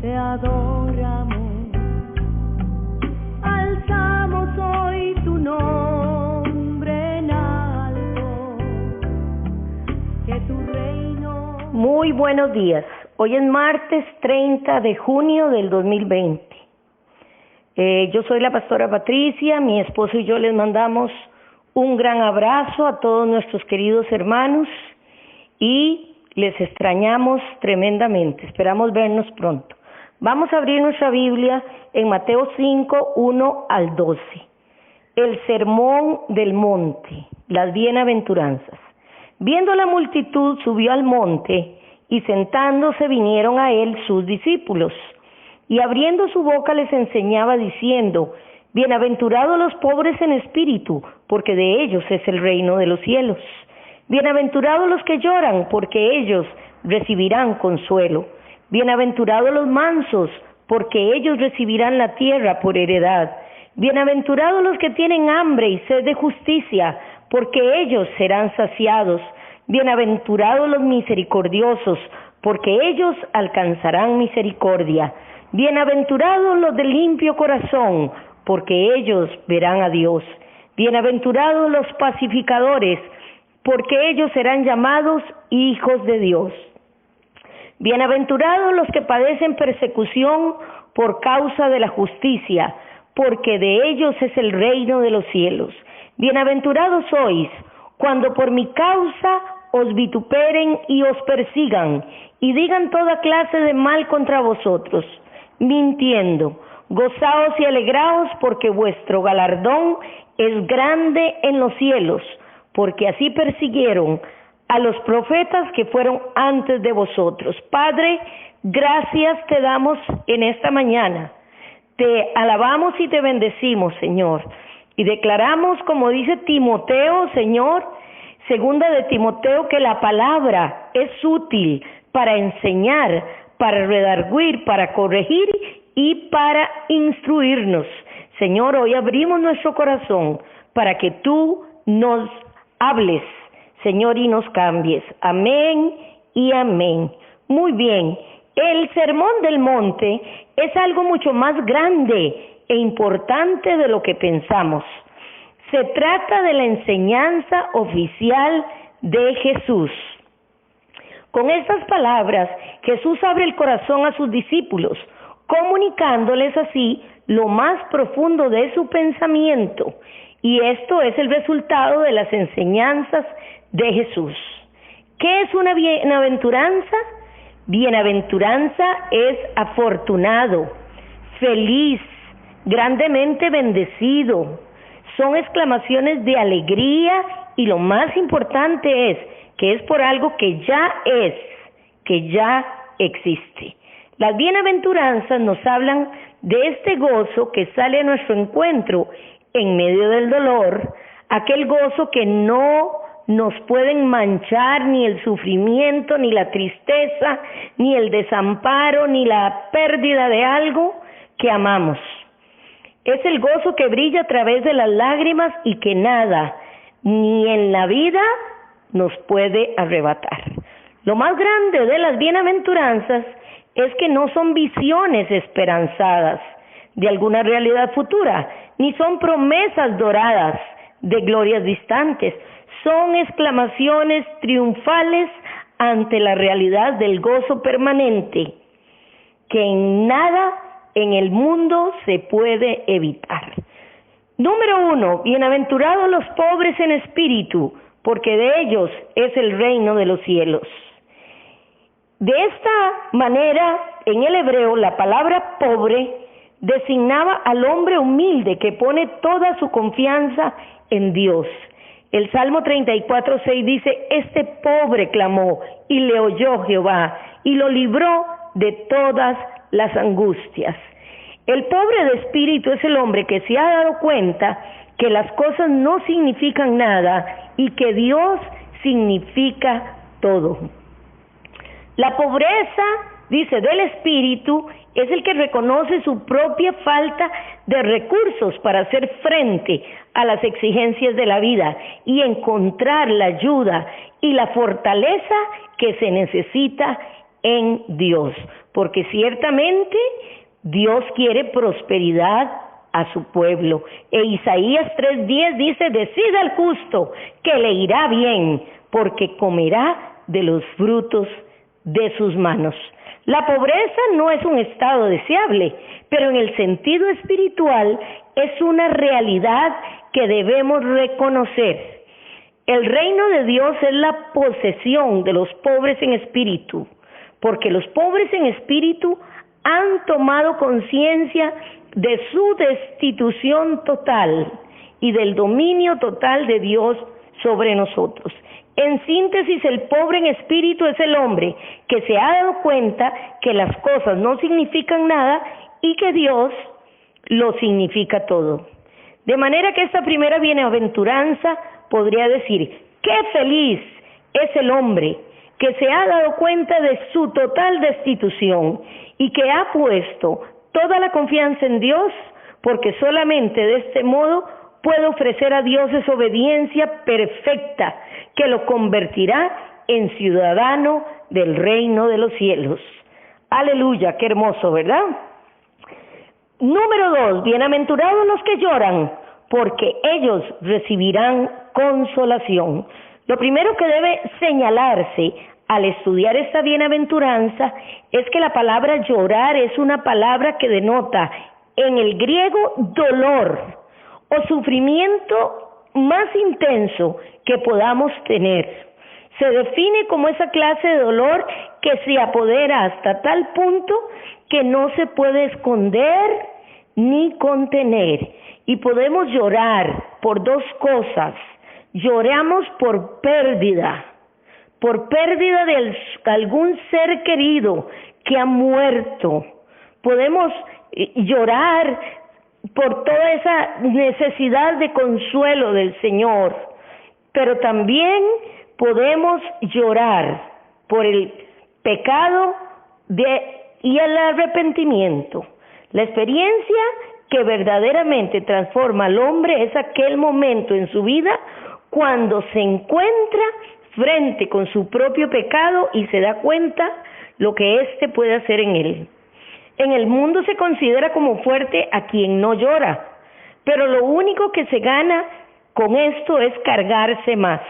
te adoramos, alzamos hoy tu nombre en alto, que tu reino... Muy buenos días, hoy es martes 30 de junio del 2020. Yo soy la pastora Patricia, mi esposo y yo les mandamos un gran abrazo a todos nuestros queridos hermanos y les extrañamos tremendamente, esperamos vernos pronto. Vamos a abrir nuestra Biblia en Mateo 5, 1 al 12. El sermón del monte, las bienaventuranzas. Viendo la multitud, subió al monte y sentándose vinieron a él sus discípulos. Y abriendo su boca les enseñaba diciendo: Bienaventurados los pobres en espíritu, porque de ellos es el reino de los cielos. Bienaventurados los que lloran, porque ellos recibirán consuelo. Bienaventurados los mansos, porque ellos recibirán la tierra por heredad. Bienaventurados los que tienen hambre y sed de justicia, porque ellos serán saciados. Bienaventurados los misericordiosos, porque ellos alcanzarán misericordia. Bienaventurados los de limpio corazón, porque ellos verán a Dios. Bienaventurados los pacificadores, porque ellos serán llamados hijos de Dios. Bienaventurados los que padecen persecución por causa de la justicia, porque de ellos es el reino de los cielos. Bienaventurados sois cuando por mi causa os vituperen y os persigan, y digan toda clase de mal contra vosotros, mintiendo. Gozaos y alegraos, porque vuestro galardón es grande en los cielos, porque así persiguieron a los profetas que fueron antes de vosotros. Padre, gracias te damos en esta mañana. Te alabamos y te bendecimos, Señor. Y declaramos, como dice Timoteo, Señor, segunda de Timoteo, que la palabra es útil para enseñar, para redarguir, para corregir y para instruirnos. Señor, hoy abrimos nuestro corazón para que tú nos hables, Señor, y nos cambies. Amén y amén. Muy bien, el sermón del monte es algo mucho más grande e importante de lo que pensamos. Se trata de la enseñanza oficial de Jesús. Con estas palabras, Jesús abre el corazón a sus discípulos, comunicándoles así lo más profundo de su pensamiento. Y esto es el resultado de las enseñanzas de Jesús. ¿Qué es una bienaventuranza? Bienaventuranza es afortunado, feliz, grandemente bendecido. Son exclamaciones de alegría y lo más importante es que es por algo que ya existe. Las bienaventuranzas nos hablan de este gozo que sale a nuestro encuentro en medio del dolor, aquel gozo que no nos pueden manchar ni el sufrimiento, ni la tristeza, ni el desamparo, ni la pérdida de algo que amamos. Es el gozo que brilla a través de las lágrimas y que nada, ni en la vida, nos puede arrebatar. Lo más grande de las bienaventuranzas es que no son visiones esperanzadas de alguna realidad futura, ni son promesas doradas de glorias distantes. Son exclamaciones triunfales ante la realidad del gozo permanente, que en nada en el mundo se puede evitar. Número 1, bienaventurados los pobres en espíritu, porque de ellos es el reino de los cielos. De esta manera, en el hebreo, la palabra pobre designaba al hombre humilde que pone toda su confianza en Dios. El Salmo 34:6 dice: Este pobre clamó y le oyó Jehová y lo libró de todas las angustias. El pobre de espíritu es el hombre que se ha dado cuenta que las cosas no significan nada y que Dios significa todo. La pobreza, dice, del espíritu es el que reconoce su propia falta de recursos para hacer frente a las exigencias de la vida y encontrar la ayuda y la fortaleza que se necesita en Dios, porque ciertamente Dios quiere prosperidad a su pueblo. E Isaías 3:10 dice: decida el justo que le irá bien, porque comerá de los frutos de sus manos. La pobreza no es un estado deseable, pero en el sentido espiritual es una realidad que debemos reconocer. El reino de Dios es la posesión de los pobres en espíritu, porque los pobres en espíritu han tomado conciencia de su destitución total y del dominio total de Dios sobre nosotros. En síntesis, el pobre en espíritu es el hombre que se ha dado cuenta que las cosas no significan nada y que Dios lo significa todo. De manera que esta primera bienaventuranza podría decir: ¡qué feliz es el hombre que se ha dado cuenta de su total destitución y que ha puesto toda la confianza en Dios, porque solamente de este modo puede ofrecer a Dios esa obediencia perfecta que lo convertirá en ciudadano del reino de los cielos. Aleluya, qué hermoso, ¿verdad? Número 2, bienaventurados los que lloran, porque ellos recibirán consolación. Lo primero que debe señalarse al estudiar esta bienaventuranza es que la palabra llorar es una palabra que denota en el griego dolor o sufrimiento más intenso que podamos tener. Se define como esa clase de dolor que se apodera hasta tal punto que no se puede esconder ni contener. Y podemos llorar por dos cosas. Lloramos por pérdida de algún ser querido que ha muerto. Podemos llorar por toda esa necesidad de consuelo del Señor, pero también podemos llorar por el pecado y el arrepentimiento. La experiencia que verdaderamente transforma al hombre es aquel momento en su vida cuando se encuentra frente con su propio pecado y se da cuenta lo que éste puede hacer en él. En el mundo se considera como fuerte a quien no llora, pero lo único que se gana con esto es cargarse más.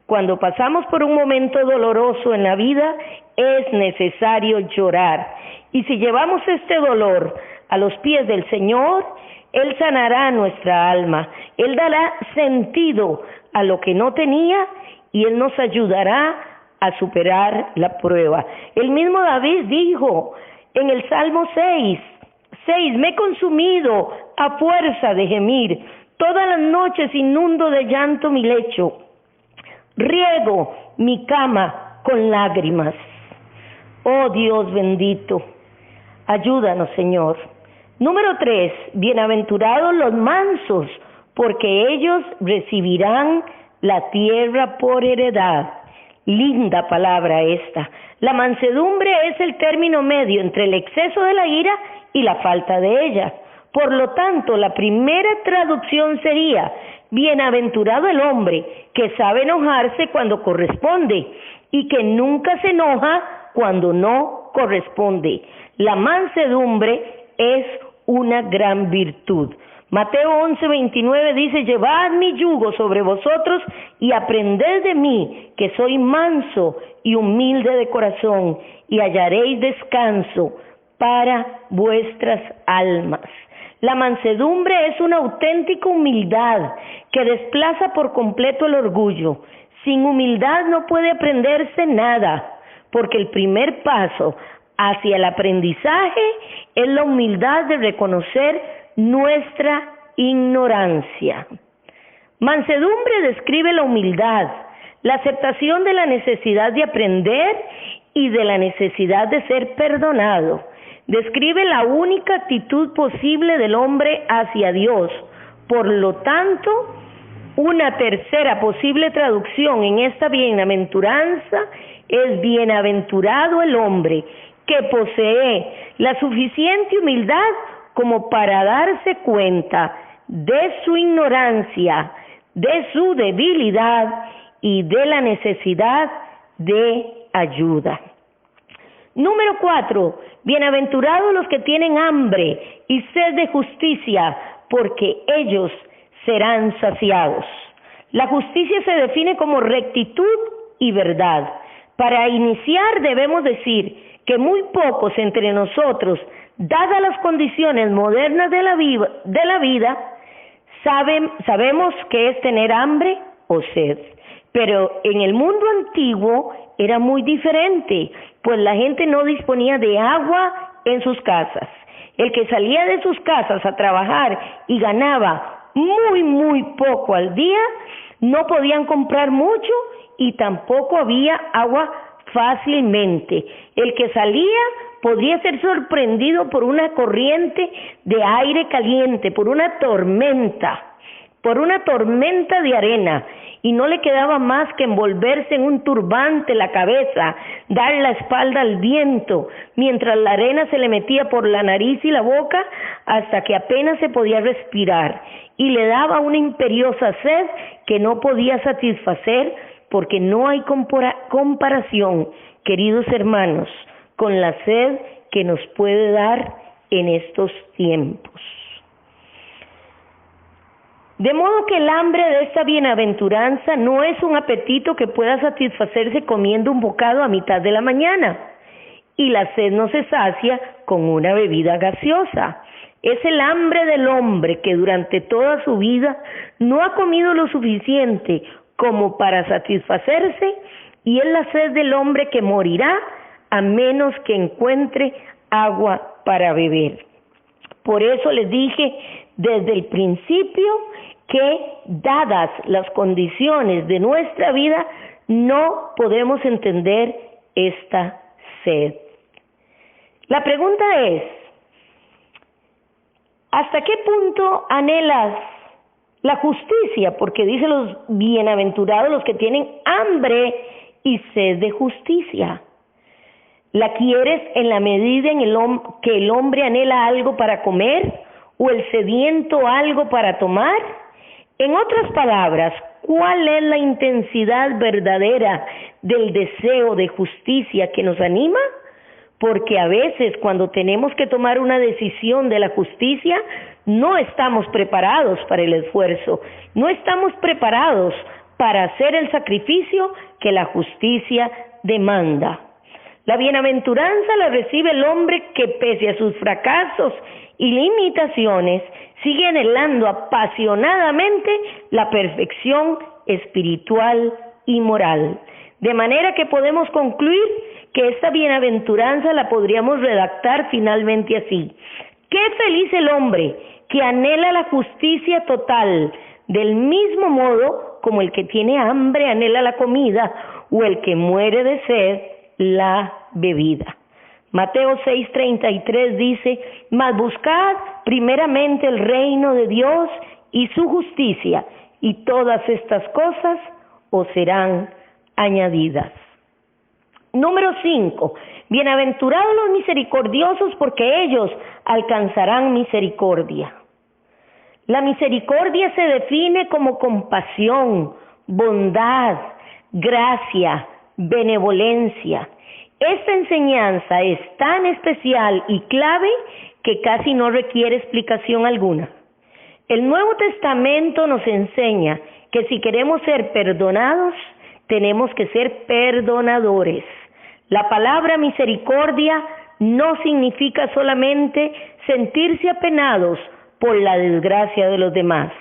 Cuando pasamos por un momento doloroso en la vida, es necesario llorar. Y si llevamos este dolor a los pies del Señor, Él sanará nuestra alma. Él dará sentido a lo que no tenía y Él nos ayudará a superar la prueba. El mismo David dijo en el Salmo 6, me he consumido a fuerza de gemir, todas las noches inundo de llanto mi lecho, riego mi cama con lágrimas. Oh Dios bendito, ayúdanos, Señor. Número 3, bienaventurados los mansos, porque ellos recibirán la tierra por heredad. Linda palabra esta. La mansedumbre es el término medio entre el exceso de la ira y la falta de ella. Por lo tanto, la primera traducción sería: bienaventurado el hombre que sabe enojarse cuando corresponde y que nunca se enoja cuando no corresponde. La mansedumbre es una gran virtud. Mateo 11:29 dice: llevad mi yugo sobre vosotros y aprended de mí, que soy manso y humilde de corazón, y hallaréis descanso para vuestras almas. La mansedumbre es una auténtica humildad que desplaza por completo el orgullo. Sin humildad no puede aprenderse nada, porque el primer paso hacia el aprendizaje es la humildad de reconocer nuestra ignorancia. Mansedumbre describe la humildad, la aceptación de la necesidad de aprender y de la necesidad de ser perdonado. Describe la única actitud posible del hombre hacia Dios. Por lo tanto, una tercera posible traducción en esta bienaventuranza es: bienaventurado el hombre que posee la suficiente humildad como para darse cuenta de su ignorancia, de su debilidad y de la necesidad de ayuda. Número 4, bienaventurados los que tienen hambre y sed de justicia, porque ellos serán saciados. La justicia se define como rectitud y verdad. Para iniciar debemos decir que muy pocos entre nosotros, dadas las condiciones modernas de la vida, sabemos qué es tener hambre o sed. Pero en el mundo antiguo era muy diferente, pues la gente no disponía de agua en sus casas. El que salía de sus casas a trabajar y ganaba muy poco al día, no podían comprar mucho y tampoco había agua fácilmente. El que salía podría ser sorprendido por una corriente de aire caliente, por una tormenta de arena, y no le quedaba más que envolverse en un turbante la cabeza, dar la espalda al viento, mientras la arena se le metía por la nariz y la boca hasta que apenas se podía respirar, y le daba una imperiosa sed que no podía satisfacer, porque no hay comparación, queridos hermanos, con la sed que nos puede dar en estos tiempos. De modo que el hambre de esta bienaventuranza no es un apetito que pueda satisfacerse comiendo un bocado a mitad de la mañana, y la sed no se sacia con una bebida gaseosa. Es el hambre del hombre que durante toda su vida no ha comido lo suficiente como para satisfacerse, y es la sed del hombre que morirá a menos que encuentre agua para beber. Por eso les dije desde el principio que, dadas las condiciones de nuestra vida, no podemos entender esta sed. La pregunta es, ¿hasta qué punto anhelas la justicia? Porque dice los bienaventurados los que tienen hambre y sed de justicia. ¿La quieres en la medida en que el hombre anhela algo para comer o el sediento algo para tomar? En otras palabras, ¿cuál es la intensidad verdadera del deseo de justicia que nos anima? Porque a veces cuando tenemos que tomar una decisión de la justicia, no estamos preparados para el esfuerzo, no estamos preparados para hacer el sacrificio que la justicia demanda. La bienaventuranza la recibe el hombre que, pese a sus fracasos y limitaciones, sigue anhelando apasionadamente la perfección espiritual y moral. De manera que podemos concluir que esta bienaventuranza la podríamos redactar finalmente así: qué feliz el hombre que anhela la justicia total, del mismo modo como el que tiene hambre anhela la comida, o el que muere de sed la bebida. Mateo 6:33 dice: mas buscad primeramente el reino de Dios y su justicia, y todas estas cosas os serán añadidas. Número 5, bienaventurados los misericordiosos, porque ellos alcanzarán misericordia. La misericordia se define como compasión, bondad, gracia, benevolencia. Esta enseñanza es tan especial y clave que casi no requiere explicación alguna. El Nuevo Testamento nos enseña que si queremos ser perdonados, tenemos que ser perdonadores. La palabra misericordia no significa solamente sentirse apenados por la desgracia de los demás.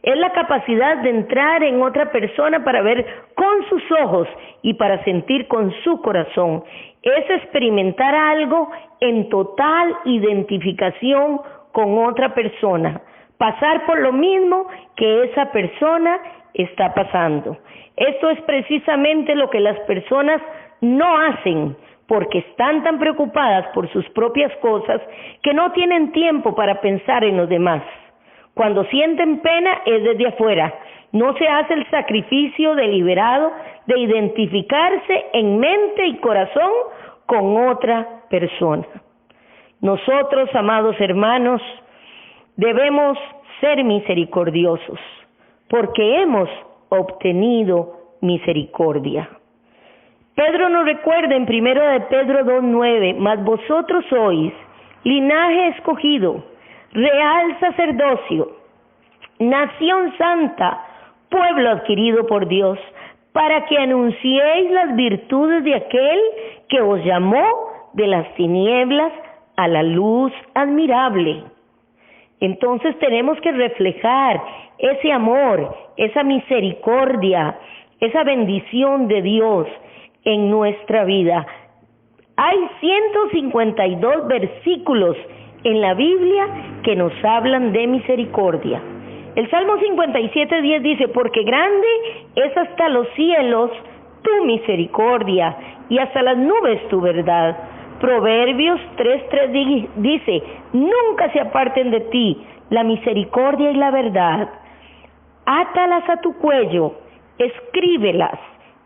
Es la capacidad de entrar en otra persona para ver con sus ojos y para sentir con su corazón. Es experimentar algo en total identificación con otra persona, pasar por lo mismo que esa persona está pasando. Esto es precisamente lo que las personas no hacen, porque están tan preocupadas por sus propias cosas que no tienen tiempo para pensar en los demás. Cuando sienten pena es desde afuera. No se hace el sacrificio deliberado de identificarse en mente y corazón con otra persona. Nosotros, amados hermanos, debemos ser misericordiosos, porque hemos obtenido misericordia. Pedro nos recuerda en 1 de Pedro 2:9, mas vosotros sois linaje escogido, real sacerdocio, nación santa, pueblo adquirido por Dios, para que anunciéis las virtudes de aquel que os llamó de las tinieblas a la luz admirable. Entonces tenemos que reflejar ese amor, esa misericordia, esa bendición de Dios en nuestra vida. Hay 152 versículos en la Biblia que nos hablan de misericordia. El Salmo 57:10 dice, porque grande es hasta los cielos tu misericordia y hasta las nubes tu verdad. Proverbios 3:3 dice, nunca se aparten de ti la misericordia y la verdad. Átalas a tu cuello, escríbelas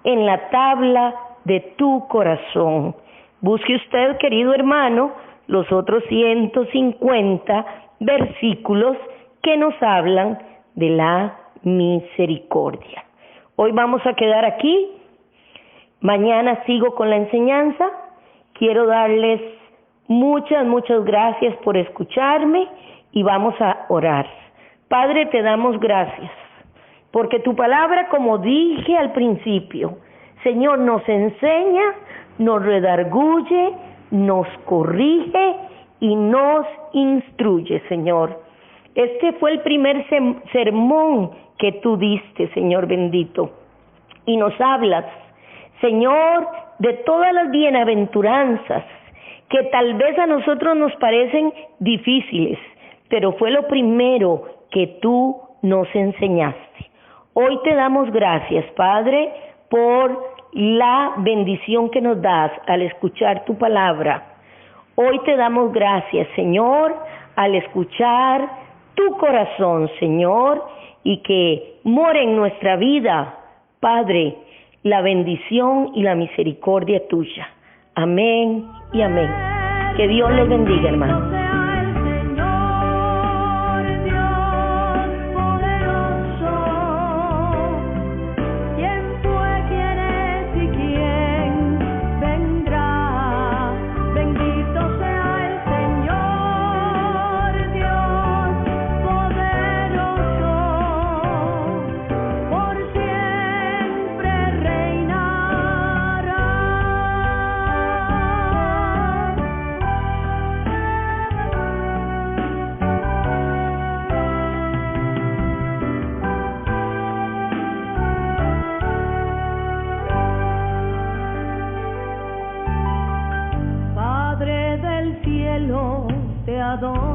en la tabla de tu corazón. Busque usted, querido hermano, los otros 150 versículos que nos hablan de la misericordia. Hoy vamos a quedar aquí. Mañana sigo con la enseñanza. Quiero darles muchas gracias por escucharme y vamos a orar. Padre, te damos gracias, porque tu palabra, como dije al principio, Señor, nos enseña, nos redarguye, nos corrige y nos instruye, Señor. Este fue el primer sermón que tú diste, Señor bendito, y nos hablas, Señor, de todas las bienaventuranzas que tal vez a nosotros nos parecen difíciles, pero fue lo primero que tú nos enseñaste. Hoy te damos gracias, Padre, por la bendición que nos das al escuchar tu palabra. Hoy te damos gracias, Señor, al escuchar tu corazón, Señor, y que more en nuestra vida, Padre, la bendición y la misericordia tuya. Amén y amén. Que Dios les bendiga, hermanos. Te adoro.